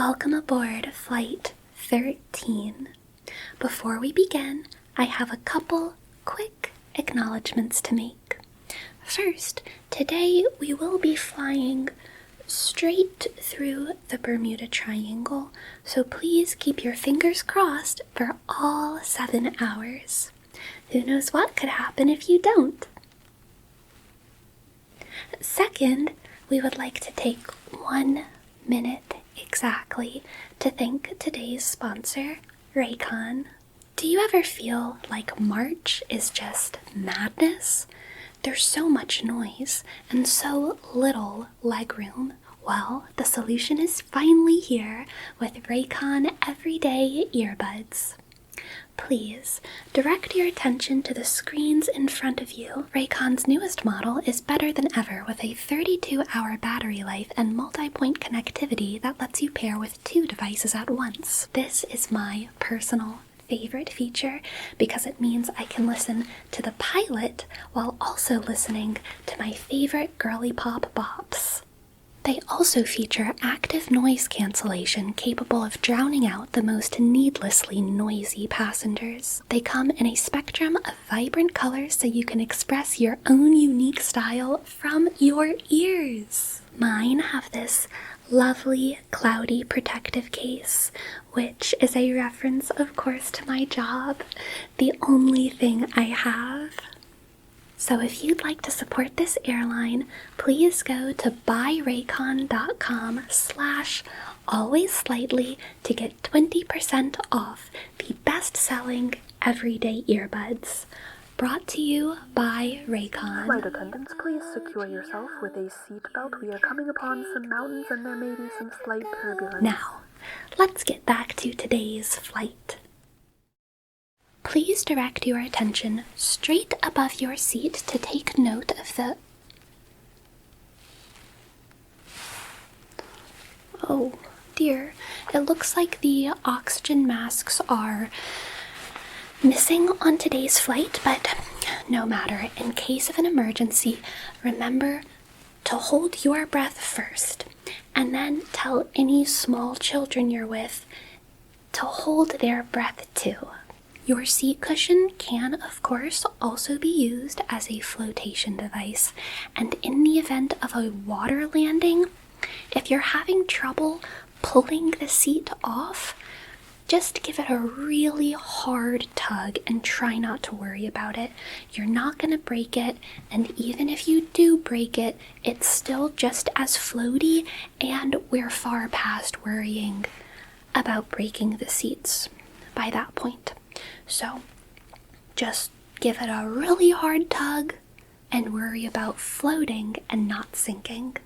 Welcome aboard Flight 13. Before we begin, I have a couple quick acknowledgements to make. First, today we will be flying straight through the Bermuda Triangle, so please keep your fingers crossed for all 7 hours. Who knows what could happen if you don't? Second, we would like to take 1 minute exactly to thank today's sponsor, Raycon. Do you ever feel like March is just madness? There's so much noise and so little legroom. Well, the solution is finally here with Raycon Everyday Earbuds. Please direct your attention to the screens in front of you. Raycon's newest model is better than ever with a 32-hour battery life and multi-point connectivity that lets you pair with 2 devices at once. This is my personal favorite feature because it means I can listen to the pilot while also listening to my favorite girly pop bops. They also feature active noise cancellation capable of drowning out the most needlessly noisy passengers. They come in a spectrum of vibrant colors so you can express your own unique style from your ears. Mine have this lovely cloudy protective case, which is a reference, of course, to my job, the only thing I have. So if you'd like to support this airline, please go to buyraycon.com/alwaysslightly to get 20% off the best-selling everyday earbuds. Brought to you by Raycon. Flight attendants, please secure yourself with a seatbelt. We are coming upon some mountains and there may be some slight turbulence. Now, let's get back to today's flight. Please direct your attention straight above your seat to take note of the... Oh dear, it looks like the oxygen masks are missing on today's flight, but no matter. In case of an emergency, remember to hold your breath first, and then tell any small children you're with to hold their breath too. Your seat cushion can, of course, also be used as a flotation device, and in the event of a water landing, if you're having trouble pulling the seat off, just give it a really hard tug and try not to worry about it. You're not going to break it, and even if you do break it, it's still just as floaty, and we're far past worrying about breaking the seats by that point. So just give it a really hard tug and worry about floating and not sinking.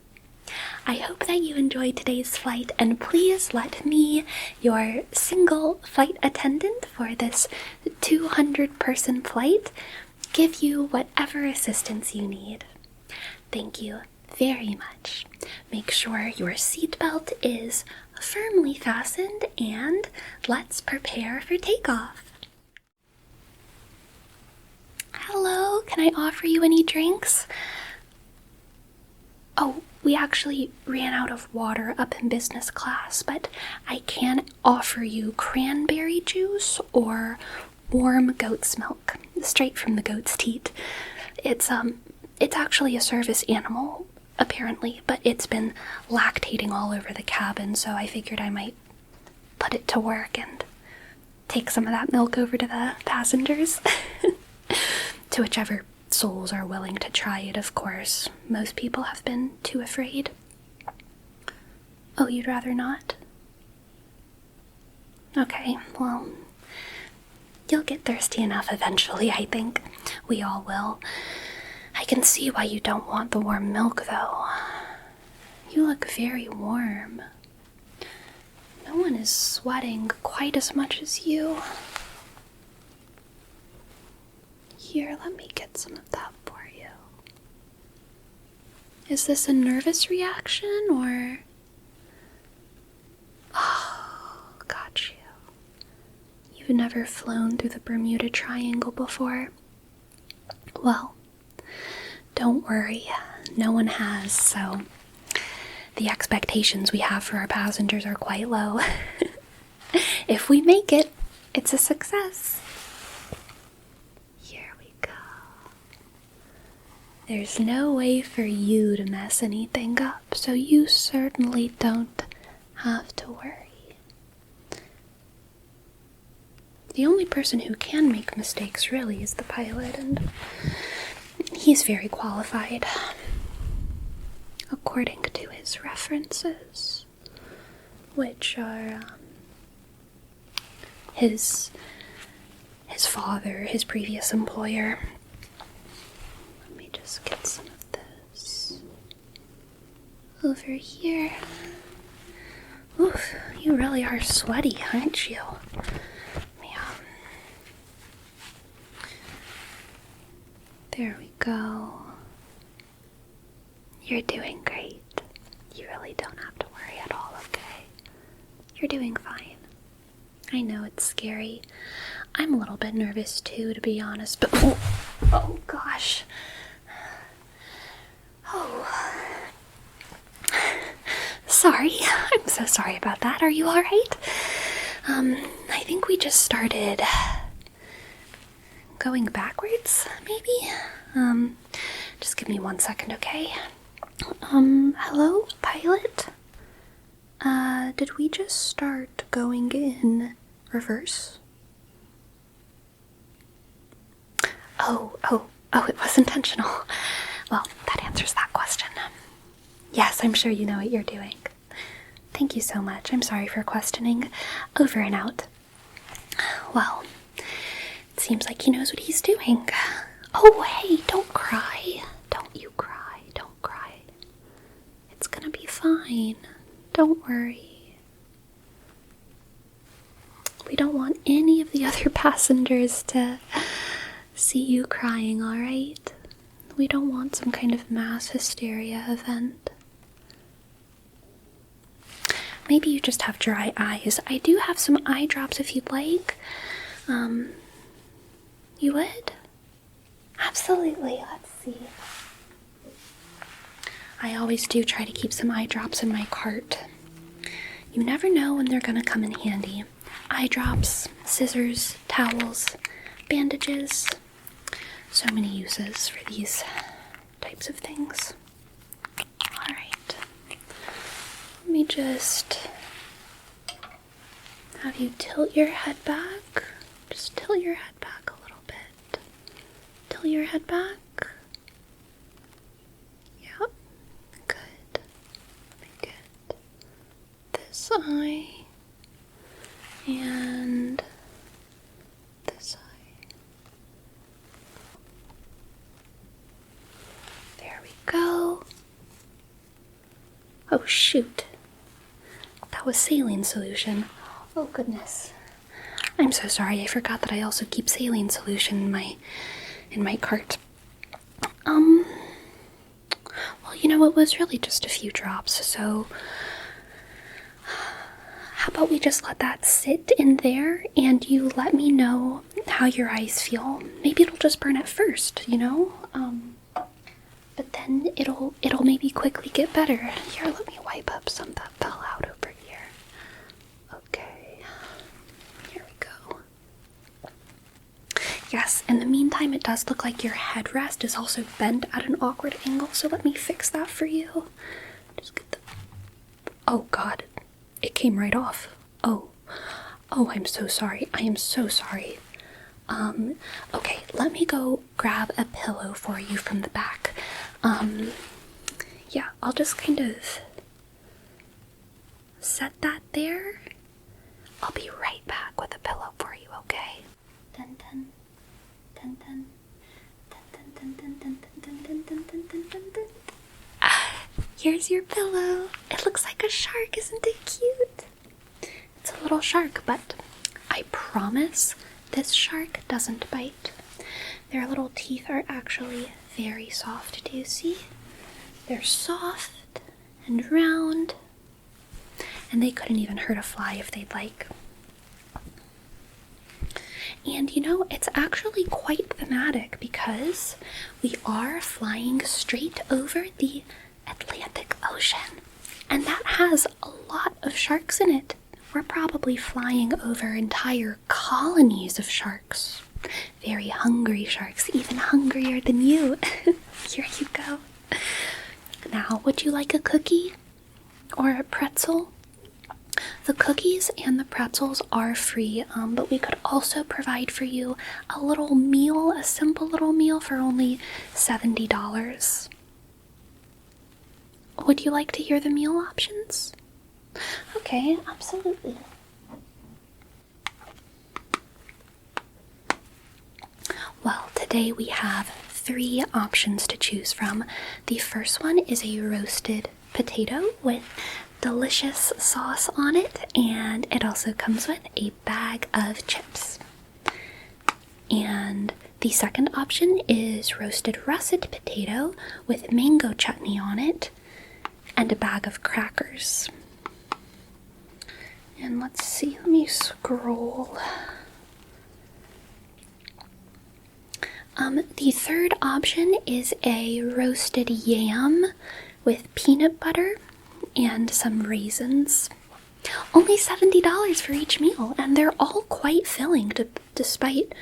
I hope that you enjoyed today's flight, and please let me, your single flight attendant for this 200-person flight, give you whatever assistance you need. Thank you very much. Make sure your seatbelt is firmly fastened, and let's prepare for takeoff. Hello, can I offer you any drinks? Oh, we actually ran out of water up in business class, but I can offer you cranberry juice or warm goat's milk, straight from the goat's teat. It's actually a service animal, apparently, but it's been lactating all over the cabin, so I figured I might put it to work and take some of that milk over to the passengers. To whichever souls are willing to try it, of course. Most people have been too afraid. Oh, you'd rather not? Okay, well, you'll get thirsty enough eventually, I think. We all will. I can see why you don't want the warm milk, though. You look very warm. No one is sweating quite as much as you. Here, let me get some of that for you. Is this a nervous reaction, or... Oh, got you. You've never flown through the Bermuda Triangle before? Well, don't worry. No one has, so the expectations we have for our passengers are quite low. If we make it, it's a success. Here we go. There's no way for you to mess anything up, so you certainly don't have to worry. The only person who can make mistakes, really, is the pilot, and he's very qualified, according to his references, which are his father, his previous employer. Let me just get some of this over here. Oof, you really are sweaty, aren't you? There we go. You're doing great. You really don't have to worry at all, okay? You're doing fine. I know it's scary. I'm a little bit nervous too, to be honest, but oh gosh. Oh. Sorry. I'm so sorry about that. Are you alright? I think we just started going backwards, maybe? Just give me 1 second, okay? Hello, pilot? Did we just start going in reverse? Oh, it was intentional. Well, that answers that question. Yes, I'm sure you know what you're doing. Thank you so much. I'm sorry for questioning. Over and out. Well, it seems like he knows what he's doing. Oh, hey, don't cry. Don't you cry. Don't cry. It's gonna be fine. Don't worry. We don't want any of the other passengers to see you crying, alright? We don't want some kind of mass hysteria event. Maybe you just have dry eyes. I do have some eye drops if you'd like. You would? Absolutely. Let's see. I always do try to keep some eye drops in my cart. You never know when they're gonna come in handy. Eye drops, scissors, towels, bandages. So many uses for these types of things. Alright. Let me just have you tilt your head back. Just tilt your head back a little bit. Tilt your head back. Yep. Good. Let me get this eye and this eye. There we go. Oh shoot. That was saline solution. Oh goodness. I'm so sorry, I forgot that I also keep saline solution in my cart. Well, you know, it was really just a few drops, so how about we just let that sit in there and you let me know how your eyes feel. Maybe it'll just burn at first, you know? But then it'll maybe quickly get better. Here, let me wipe up some that fell out over here. Okay. Here we go. Yes, in the meantime, it does look like your headrest is also bent at an awkward angle, so let me fix that for you. Just get the... Oh god, it came right off. Oh, I'm so sorry. I am so sorry. Okay, let me go grab a pillow for you from the back. Yeah, I'll just kind of set that there. I'll be right back with a pillow for you, okay? Dun dun dun dun dun dun dun dun dun dun dun dun dun dun dun. Here's your pillow. It looks like a shark, isn't it cute? It's a little shark, but I promise this shark doesn't bite. Their little teeth are actually very soft. Do you see? They're soft and round, and they couldn't even hurt a fly if they'd like. And you know, it's actually quite thematic because we are flying straight over the Atlantic Ocean. And that has a lot of sharks in it. We're probably flying over entire colonies of sharks. Very hungry sharks, even hungrier than you. Here you go. Now, would you like a cookie or a pretzel? The cookies and the pretzels are free, but we could also provide for you a little meal, a simple little meal for only $70. Would you like to hear the meal options? Okay, absolutely. Well, today we have 3 options to choose from. The first one is a roasted potato with delicious sauce on it, and it also comes with a bag of chips. And the second option is roasted russet potato with mango chutney on it and a bag of crackers. And let's see, let me scroll. The third option is a roasted yam with peanut butter and some raisins. Only $70 for each meal, and they're all quite filling despite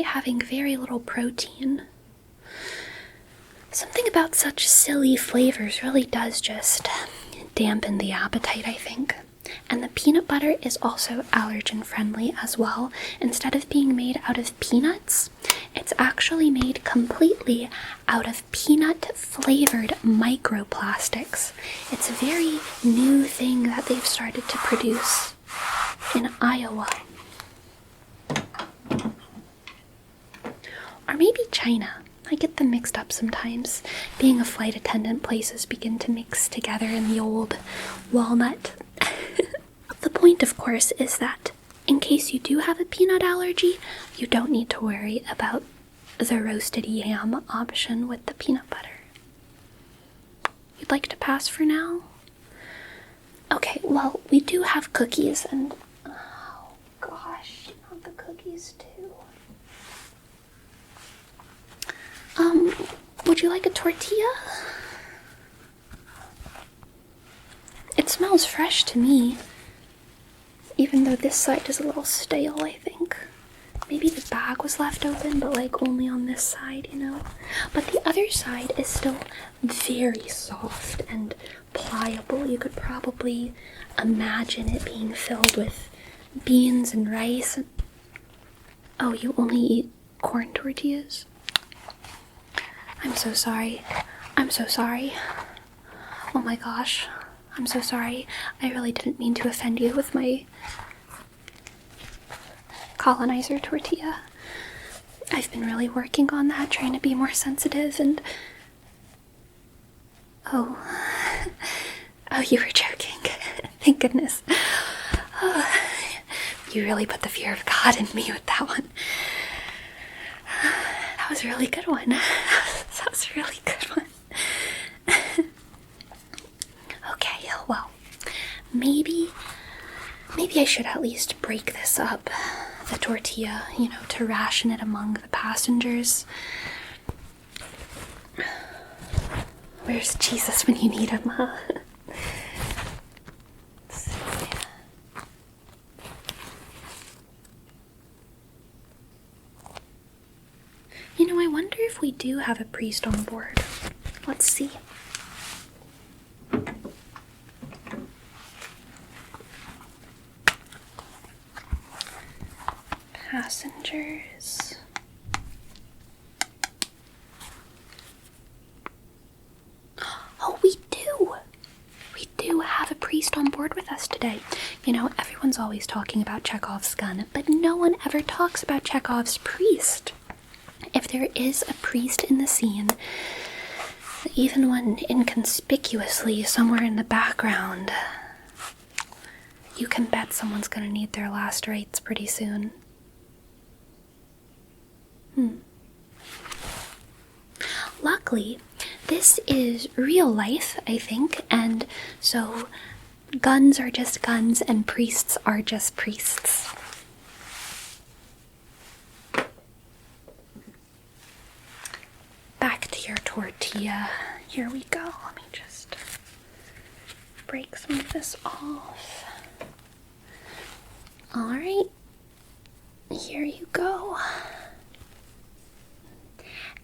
having very little protein. Something about such silly flavors really does just dampen the appetite, I think. And the peanut butter is also allergen friendly as well. Instead of being made out of peanuts, it's actually made completely out of peanut flavored microplastics. It's a very new thing that they've started to produce in Iowa. Or maybe China. I get them mixed up sometimes. Being a flight attendant, places begin to mix together in the old walnut. The point, of course, is that in case you do have a peanut allergy, you don't need to worry about the roasted yam option with the peanut butter. You'd like to pass for now? Okay, well, we do have cookies, and oh gosh, not the cookies too. Would you like a tortilla? It smells fresh to me. Even though this side is a little stale, I think. Maybe the bag was left open, but like only on this side, you know? But the other side is still very soft and pliable. You could probably imagine it being filled with beans and rice. Oh, you only eat corn tortillas? I'm so sorry. I'm so sorry. Oh my gosh. I'm so sorry. I really didn't mean to offend you with my colonizer tortilla. I've been really working on that, trying to be more sensitive, and oh, you were joking. Thank goodness. Oh, you really put the fear of God in me with that one. That was a really good one. That was a really good one. Okay, well, maybe I should at least break this up, the tortilla, to ration it among the passengers. Where's Jesus when you need him, huh? I wonder if we do have a priest on board. Let's see. Passengers. Oh, we do! We do have a priest on board with us today. Everyone's always talking about Chekhov's gun, but no one ever talks about Chekhov's priest. If there is a priest in the scene, even one inconspicuously somewhere in the background, you can bet someone's gonna need their last rites pretty soon. Luckily, this is real life, I think, and so guns are just guns and priests are just priests. Back to your tortilla. Here we go. Let me just break some of this off. Alright, here you go.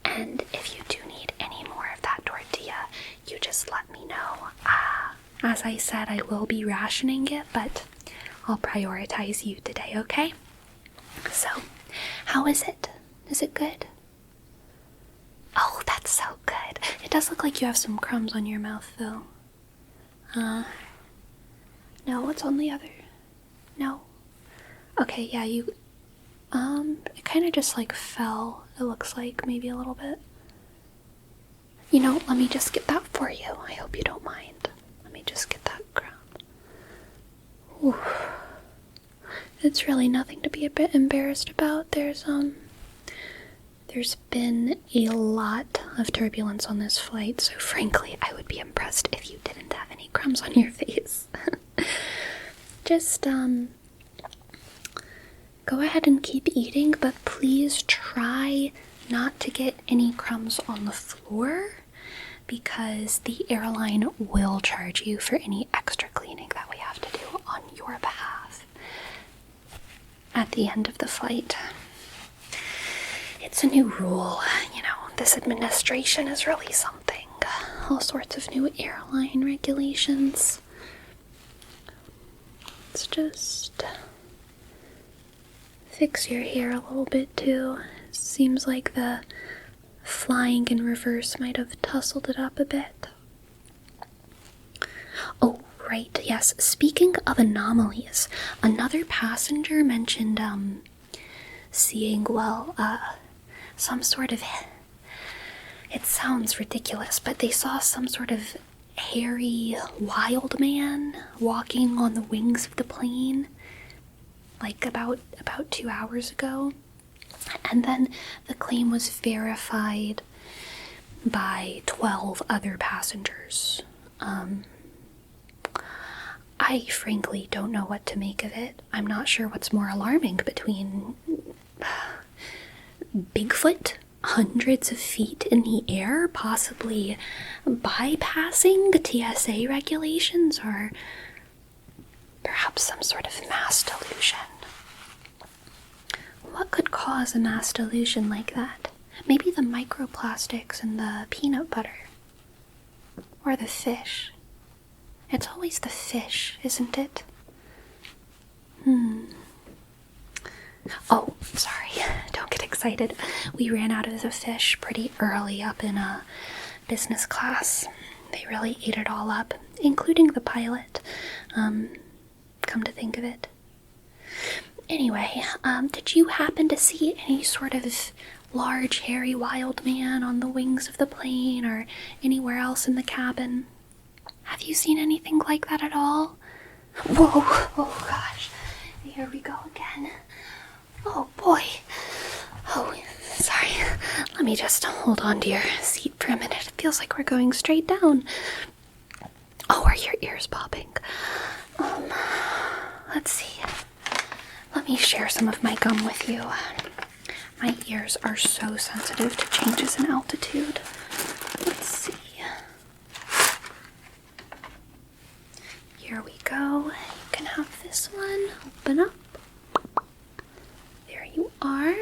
And if you do need any more of that tortilla, you just let me know. As I said, I will be rationing it, but I'll prioritize you today, okay? So, how is it? Is it good? Oh, that's so good. It does look like you have some crumbs on your mouth, though. No, it's on the other. No. Okay, yeah, it kind of just like fell, it looks like, maybe a little bit. You know, let me just get that for you. I hope you don't mind. Let me just get that crumb. Ooh. It's really nothing to be a bit embarrassed about. There's been a lot of turbulence on this flight, so frankly, I would be impressed if you didn't have any crumbs on your face. Just, go ahead and keep eating, but please try not to get any crumbs on the floor, because the airline will charge you for any extra cleaning that we have to do on your behalf at the end of the flight. It's a new rule, you know, this administration is really something. All sorts of new airline regulations. Let's just fix your hair a little bit too. Seems like the flying in reverse might have tousled it up a bit. Oh, right, yes. Speaking of anomalies, another passenger mentioned, seeing, some sort of, it sounds ridiculous, but they saw some sort of hairy wild man walking on the wings of the plane, like about 2 hours ago. And then the claim was verified by 12 other passengers. I frankly don't know what to make of it. I'm not sure what's more alarming between Bigfoot hundreds of feet in the air, possibly bypassing the TSA regulations, or perhaps some sort of mass delusion. What could cause a mass delusion like that? Maybe the microplastics in the peanut butter. Or the fish. It's always the fish, isn't it? Oh, sorry. Don't get excited. We ran out of the fish pretty early up in business class. They really ate it all up, including the pilot. Come to think of it. Anyway, did you happen to see any sort of large, hairy, wild man on the wings of the plane or anywhere else in the cabin? Have you seen anything like that at all? Whoa, oh gosh, here we go again. Oh boy. Oh, sorry. Let me just hold on to your seat for a minute. It feels like we're going straight down. Oh, are your ears popping? Let's see. Let me share some of my gum with you. My ears are so sensitive to changes in altitude. Let's see. Here we go. You can have this one. Open up. There you are.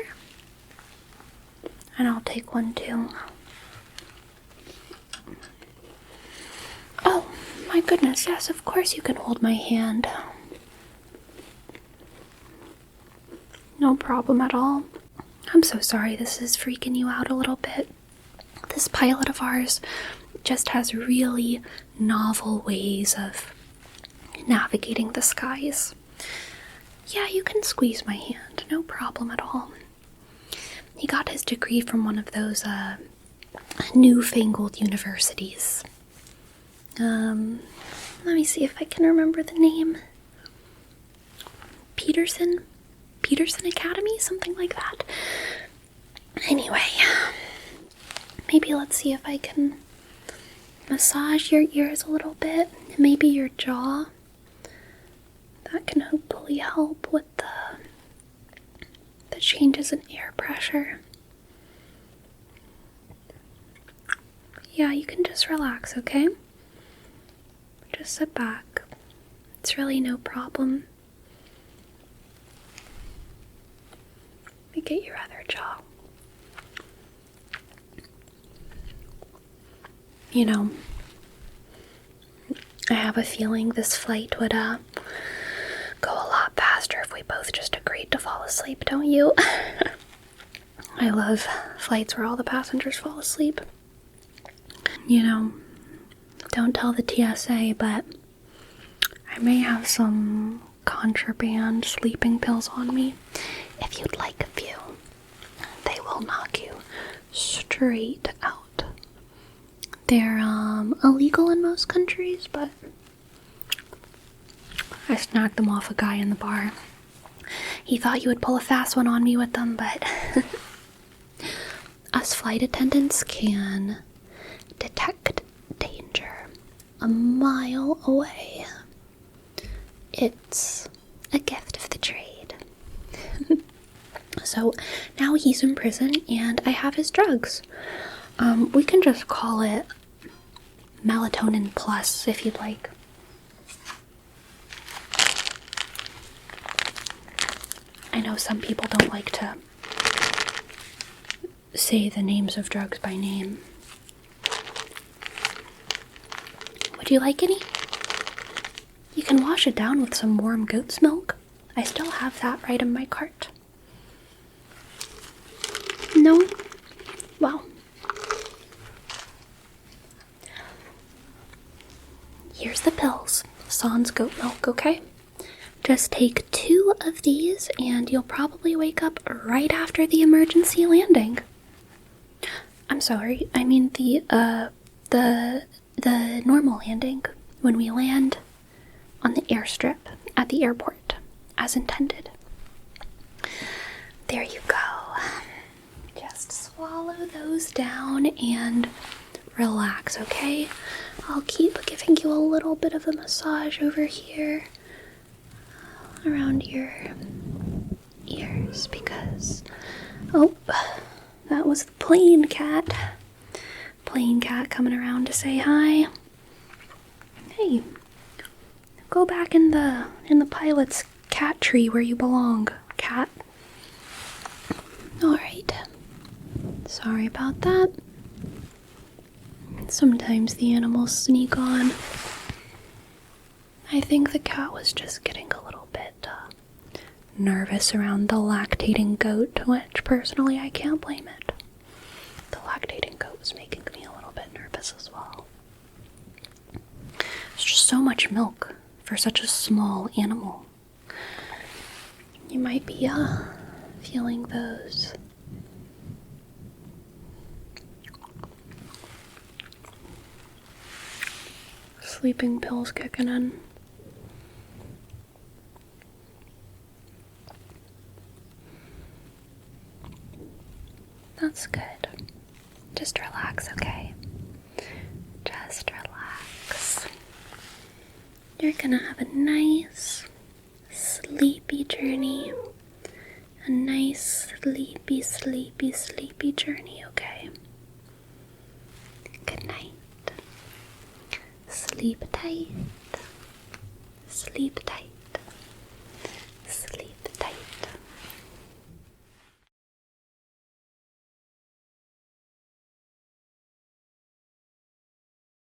And I'll take one too. Oh, my goodness. Yes, of course you can hold my hand. No problem at all. I'm so sorry this is freaking you out a little bit. This pilot of ours just has really novel ways of navigating the skies. Yeah, you can squeeze my hand. No problem at all. He got his degree from one of those newfangled universities. Let me see if I can remember the name. Peterson Academy? Something like that. Anyway, maybe let's see if I can massage your ears a little bit. Maybe your jaw. That can hopefully help with the changes in air pressure. Yeah, you can just relax, okay? just sit back. It's really no problem. Let me get your other jaw. You know, I have a feeling this flight would go a lot faster if we both just agreed to fall asleep, don't you? I love flights where all the passengers fall asleep. You know, don't tell the TSA, but I may have some contraband sleeping pills on me. If you'd like a few, they will knock you straight out. They're illegal in most countries, but I snagged them off a guy in the bar. He thought you would pull a fast one on me with them, but us flight attendants can detect danger a mile away. It's a gift of the trade. So now he's in prison and I have his drugs. We can just call it melatonin plus if you'd like. I know some people don't like to say the names of drugs by name. Would you like any? You can wash it down with some warm goat's milk. I still have that right in my cart. No? Well. Here's the pills. Sans goat milk, okay? Just take 2 of these and you'll probably wake up right after the emergency landing. I'm sorry, I mean the normal landing when we land on the airstrip at the airport, as intended. There you go. Just swallow those down and relax, okay? I'll keep giving you a little bit of a massage over here around your ears because, oh, that was the plane cat. Plane cat coming around to say hi. Hey, go back in the pilot's cat tree where you belong, cat. Alright. Sorry about that. Sometimes the animals sneak on. I think the cat was just getting a little bit nervous around the lactating goat, which personally I can't blame it. The lactating goat was making me a little bit nervous as well. It's just so much milk for such a small animal. You might be feeling those sleeping pills kicking in. That's good. Just relax, okay? Just relax. You're gonna have a nice, sleepy journey. A nice, sleepy, sleepy, sleepy journey, okay? Good night. Sleep tight. Sleep tight.